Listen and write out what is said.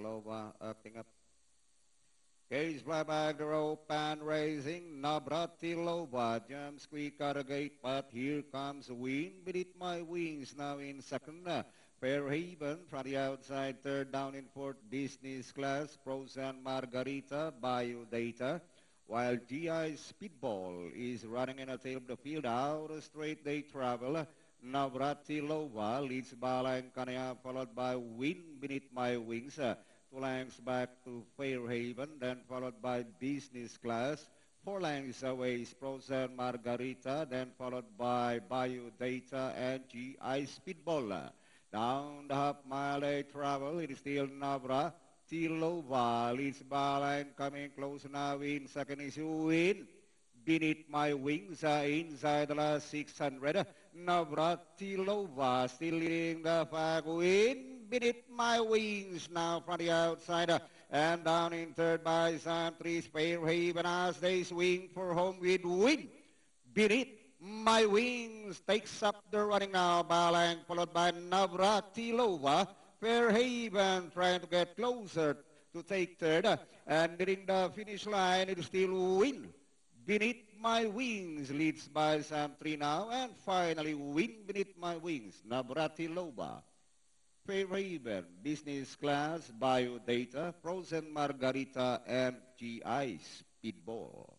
Navratilova acting up. Cage fly back the rope and raising Navratilova jumps quick out of gate, but here comes the wind beneath my wings now in second. Fairhaven from the outside, third down in fourth, business class, Pros and Margarita, Biodata, while GI Speedball is running in the tail of the field. Out straight they travel. Navratilova leads Balang Kanya, followed by Wind Beneath My Wings. 2 lengths back to Fairhaven, then followed by Business Class. 4 lengths away is Pros and Margarita, then followed by Biodata and GI Speedball. Down the half mile they travel. It is still Navratilova leads Balang, coming close now in second is Wind Beneath My Wings, inside the last 600. Navratilova still leading the pack. Wind Beneath My Wings now from the outside. And down in third by Sam 3 Fairhaven as they swing for home with Wind Beneath My Wings. Takes up the running now. Balang followed by Navratilova. Fairhaven trying to get closer to take third. And nearing the finish line, it is still Wind Beneath My Wings leads by Sam 3 now. And finally, Wind Beneath My Wings, Navratilova. Fairhaven, Business Class, Biodata, Pros and Margarita, and GI Speedball.